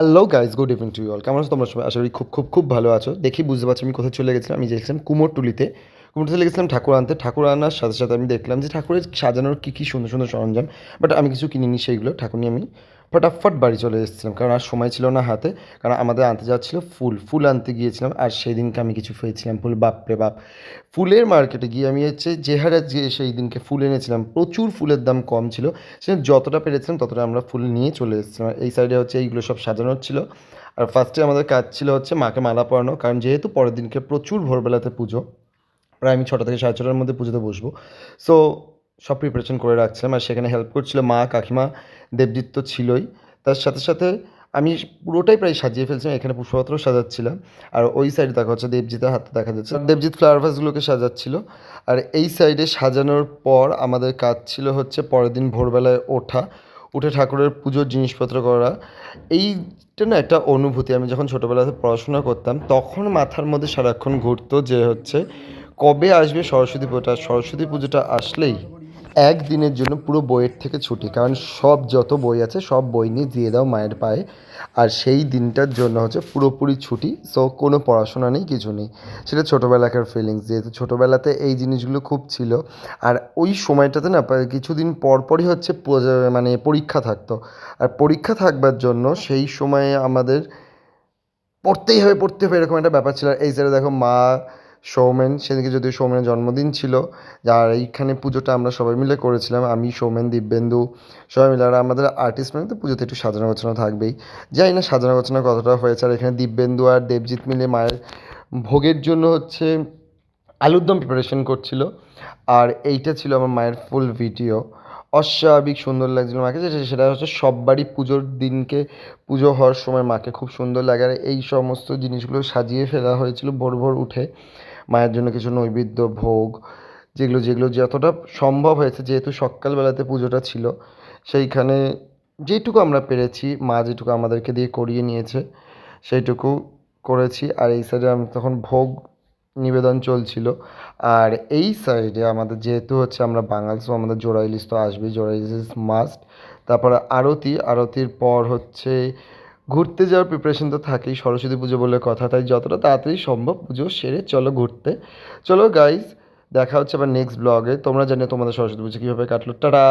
Hello guys, good evening to you all. কেমন আছো তোমরা সবাই? আশা করি খুব ভালো আছো। দেখি বুঝতে পারছি আমি কোথায় চলে গেছিলাম। আমি গেছিলাম কুমোরটুলিতে। কুমোরটুলিতে গেছিলাম ঠাকুর আনতে। ঠাকুর আনার সাথে আমি দেখলাম যে ঠাকুরের সাজানোর কী সুন্দর সরঞ্জাম। বাট আমি কিছু কিনিনি সেইগুলো। ঠাকুর নিয়ে আমি ফটাফট বাড়ি চলে এসেছিলাম। কারণ আর সময় ছিল না হাতে। কারণ আমাদের আনতে যাওয়া ছিল ফুল আনতে গিয়েছিলাম। আর সেদিনকে আমি কিছু পেয়েছিলাম ফুল, বাপরে বাপ! ফুলের মার্কেটে গিয়ে আমি যে হারে যে সেই দিনকে ফুল এনেছিলাম, প্রচুর ফুলের দাম কম ছিল। সেখানে যতটা পেরেছিলাম ততটা আমরা ফুল নিয়ে চলে এসেছিলাম। আর এই সাইডে এইগুলো সব সাজানোর ছিল। আর ফার্স্টে আমাদের কাজ ছিল মাকে মালা পরানো। কারণ যেহেতু পরের দিনকে প্রচুর ভোরবেলাতে পুজো। প্রায় আমি ৬টা থেকে ৬:৩০টার মধ্যে পুজোতে বসবো। সো সব প্রিপারেশন করে রাখছিলাম। আর সেখানে হেল্প করছিল মা, কাকিমা, দেবজিৎ তো ছিলই। তার সাথে আমি পুরোটাই প্রায় সাজিয়ে ফেলছিলাম। এখানে পুষ্পপত্র সাজাচ্ছিলাম। আর ওই সাইডে দেবজিতের হাতে দেখা যাচ্ছে। দেবজিৎ ফ্লাওয়ার ভাসগুলোকে সাজাচ্ছিল। আর এই সাইডে সাজানোর পর আমাদের কাজ ছিল পরের দিন ভোরবেলায় ওঠা। উঠে ঠাকুরের পুজোর জিনিসপত্র করা। এইটা না একটা অনুভূতি। আমি যখন ছোটোবেলাতে পড়াশোনা করতাম তখন মাথার মধ্যে সারাক্ষণ ঘুরতো যে কবে আসবে সরস্বতী পুজোটা? সরস্বতী পুজোটা আসলেই একদিনের জন্য পুরো বইয়ের থেকে ছুটি। কারণ সব যত বই আছে সব বই নিয়ে দিয়ে দাও মায়ের পায়ে। আর সেই দিনটার জন্য পুরোপুরি ছুটি। সো কোনো পড়াশোনা নেই, কিছু নেই। সেটা ছোটোবেলাকার ফিলিংস। যেহেতু ছোটোবেলাতে এই জিনিসগুলো খুব ছিল। আর ওই সময়টাতে না কিছুদিন পরই মানে পরীক্ষা থাকতো। আর পরীক্ষা থাকবার জন্য সেই সময়ে আমাদের পড়তে হবে এরকম একটা ব্যাপার ছিল। আর এই সাইডে দেখো মা, সৌমেন, সেদিনকে যদিও সৌমেনের জন্মদিন ছিল। আর এইখানে পুজোটা আমরা সবাই মিলে করেছিলাম। আমি, সৌমেন, দিব্যেন্দু সবাই মিলে। আর আমাদের আর্টিস্ট মানে তো পুজোতে একটু সাজানো গোছানো থাকবেই। জানি না সাজানো গোছানো কতটা হয়েছে। আর এখানে দিব্যেন্দু আর দেবজিৎ মিলে মায়ের ভোগের জন্য আলুর দম প্রিপারেশন করছিল। আর এইটা ছিল আমার মায়ের ফুল ভিডিও। অস্বাভাবিক সুন্দর লাগছিল মাকে। সেটা সব বাড়ি পুজোর দিনকে পুজো হওয়ার সময় মাকে খুব সুন্দর লাগে। আর এই সমস্ত জিনিসগুলো সাজিয়ে ফেলা হয়েছিল ভোর উঠে মায়ের জন্য কিছু নৈবেদ্য, ভোগ, যেগুলো যতটা সম্ভব হয়েছে। যেহেতু সকালবেলাতে পুজোটা ছিল, সেইখানে যেটুকু আমরা পেরেছি, মা যেটুকু আমাদেরকে দিয়ে করিয়ে নিয়েছে সেইটুকু করেছি। আর এই সাইডে আমি তখন ভোগ নিবেদন চলছিল। আর এই সাইডে আমাদের যেহেতু আমরা বাঙাল, সো আমাদের জোড়া ইলিশ তো আসবেই। জোড়া ইলিশ ইজ মাস্ট। তারপরে আরতির পর ঘুরতে যাওয়ার প্রিপারেশন তো থাকেই। সরস্বতী পুজো বলে কথা, তাই যতটা তাড়াতাড়ি সম্ভব পুজো সেরে চলো ঘুরতে। চলো গাইজ, দেখা হচ্ছে আবার নেক্সট ব্লগে। তোমরা জানো তোমাদের সরস্বতী পুজো কীভাবে কাটলো। টাটা!